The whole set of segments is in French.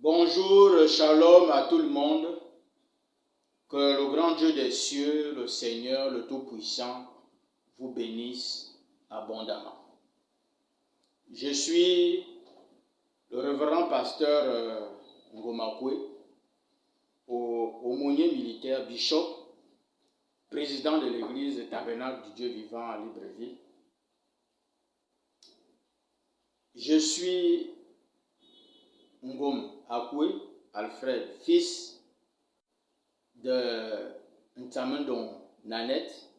Bonjour, shalom à tout le monde. Que le grand Dieu des cieux, le Seigneur, le Tout-Puissant, vous bénisse abondamment. Je suis le révérend pasteur Ngomakwe, aumônier militaire, bishop, président de l'église Tabernacle du Dieu vivant à Libreville. Je suis Ngom Akwe Alfred, fils de Ntamendon Nanette,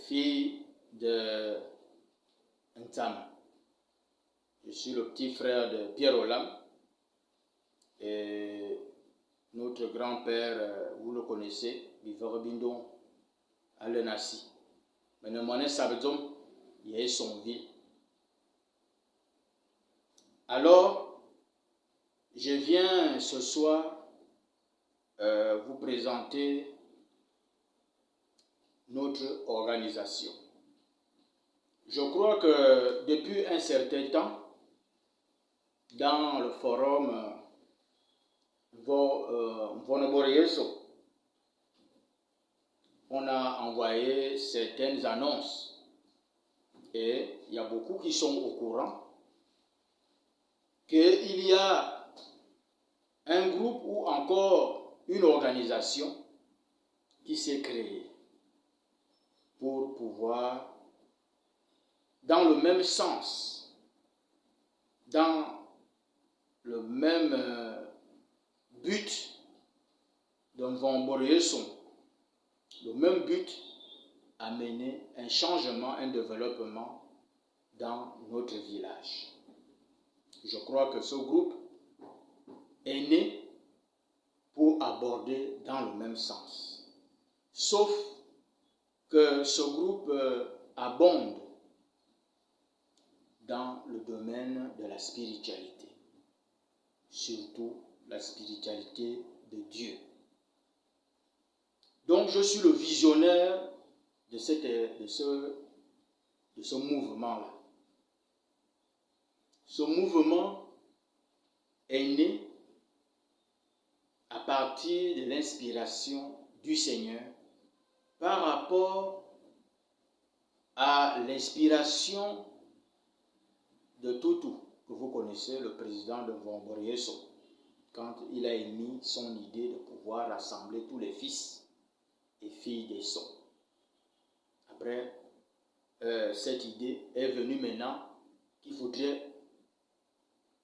fille de Ntam. Je suis le petit frère de Pierre Olam et notre grand-père, vous le connaissez, Vivre Bindon, Alenassi. Mais ne m'en est sabedom, il y a son ville. Alors, je viens ce soir vous présenter notre organisation. Je crois que depuis un certain temps, dans le forum Vonoborieso, on a envoyé certaines annonces et il y a beaucoup qui sont au courant qu'il y a un groupe ou encore une organisation qui s'est créée pour pouvoir, dans le même sens, dans le même but d'un Vonoborieso, le même but, amener un changement, un développement dans notre village. Je crois que ce groupe est né pour aborder dans le même sens. Sauf que ce groupe abonde dans le domaine de la spiritualité, surtout la spiritualité de Dieu. Donc je suis le visionnaire de ce mouvement-là. Ce mouvement est né à partir de l'inspiration du Seigneur par rapport à l'inspiration de Tutu, que vous connaissez, le président de Vonoborieso, quand il a émis son idée de pouvoir rassembler tous les fils et filles des sons. Après, cette idée est venue maintenant qu'il faudrait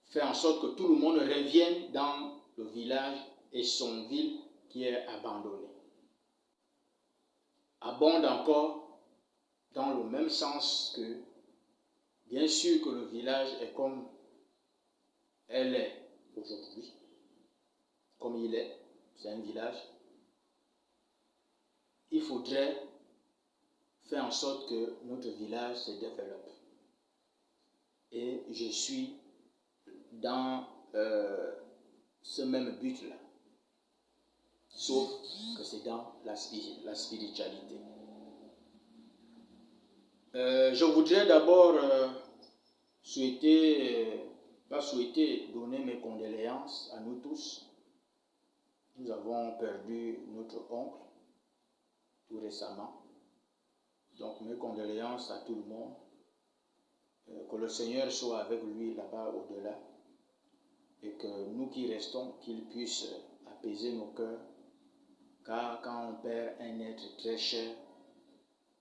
faire en sorte que tout le monde revienne dans le village et son ville qui est abandonné. Abonde encore dans le même sens que, bien sûr que le village est comme elle est aujourd'hui, comme il est, c'est un village. Il faudrait faire en sorte que notre village se développe. Et je suis dans ce même but-là. Sauf que c'est dans la spiritualité. Je voudrais d'abord donner mes condoléances à nous tous. Nous avons perdu notre oncle tout récemment. Donc mes condoléances à tout le monde. Que le Seigneur soit avec lui là-bas au-delà. Et que nous qui restons, qu'il puisse apaiser nos cœurs. Car quand on perd un être très cher,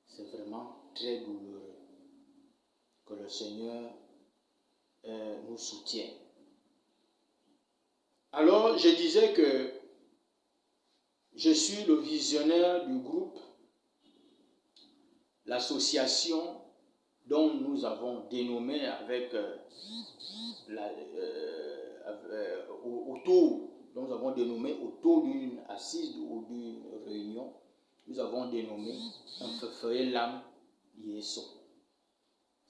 c'est vraiment très douloureux. Que le Seigneur nous soutienne. Alors, je disais que je suis le visionnaire du groupe, l'association dont nous avons dénommé avec autour d'une assise ou d'une réunion, nous avons dénommé un Fefeuille Lam Yeso.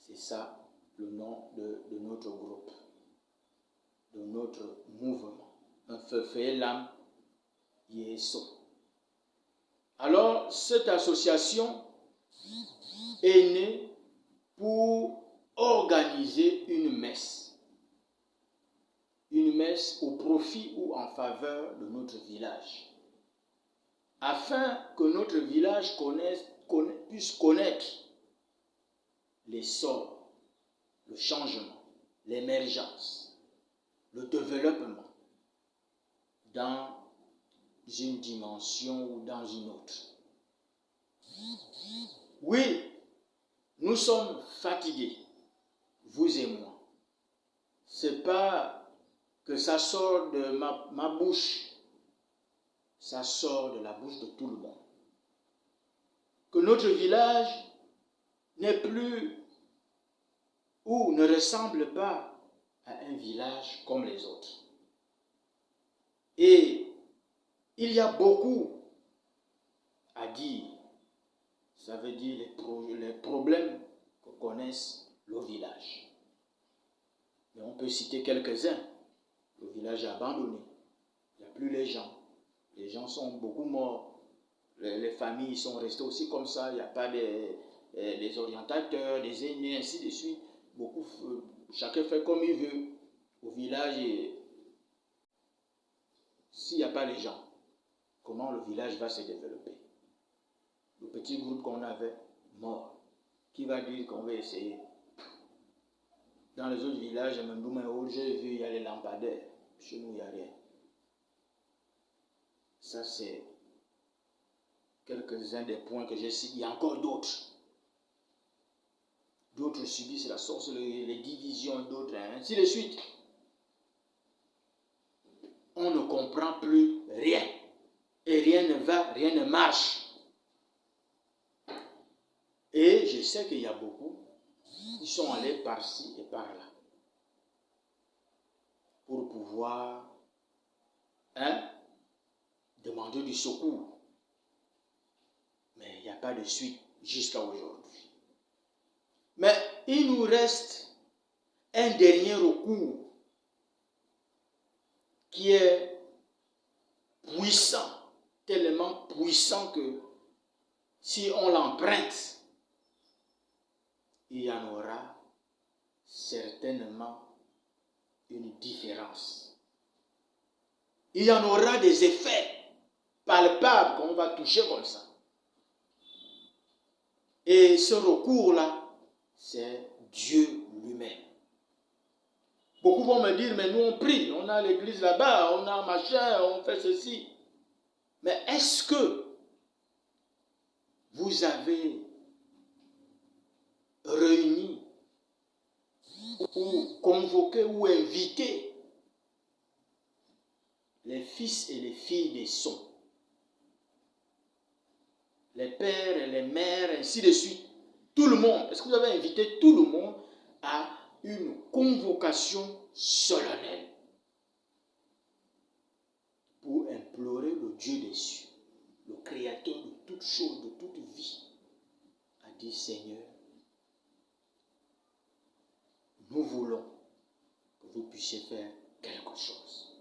C'est ça le nom de notre groupe, de notre mouvement. Un Fefeuille Lam Yeso. Alors, cette association est née pour organiser une messe est-ce au profit ou en faveur de notre village, afin que notre village puisse connaître l'essor, le changement, l'émergence, le développement dans une dimension ou dans une autre. Oui, nous sommes fatigués, vous et moi. C'est pas que ça sort de ma bouche, ça sort de la bouche de tout le monde. Que notre village n'est plus ou ne ressemble pas à un village comme les autres. Et il y a beaucoup à dire. Ça veut dire les problèmes que connaissent le village. Mais on peut citer quelques-uns. Le village est abandonné. Il n'y a plus les gens. Les gens sont beaucoup morts. Les familles sont restées aussi comme ça. Il n'y a pas des orientateurs, des aînés, ainsi de suite. Beaucoup, chacun fait comme il veut. Au village, s'il n'y a pas les gens, comment le village va se développer? Le petit groupe qu'on avait, mort. Qui va dire qu'on va essayer? Dans les autres villages, j'ai vu, il y a les lampadaires. Chez nous, il n'y a rien. Ça, c'est quelques-uns des points que j'ai cités. Il y a encore d'autres. D'autres subissent la sorcellerie, les divisions, d'autres, ainsi de suite. On ne comprend plus rien. Et rien ne va, rien ne marche. Et je sais qu'il y a beaucoup qui sont allés par-ci et par-là pour pouvoir demander du secours. Mais il n'y a pas de suite jusqu'à aujourd'hui. Mais il nous reste un dernier recours qui est puissant, tellement puissant que si on l'emprunte, il y en aura certainement une différence. Il y en aura des effets palpables qu'on va toucher comme ça. Et ce recours-là, c'est Dieu lui-même. Beaucoup vont me dire, mais nous on prie, on a l'église là-bas, on a machin, on fait ceci. Mais est-ce que vous avez réuni ou convoqué ou invité les fils et les filles des sons, les pères et les mères, ainsi de suite, tout le monde? Est-ce que vous avez invité tout le monde à une convocation solennelle pour implorer le Dieu des cieux, le créateur de toutes choses, de toute vie, à dire: Seigneur, nous voulons que vous puissiez faire quelque chose.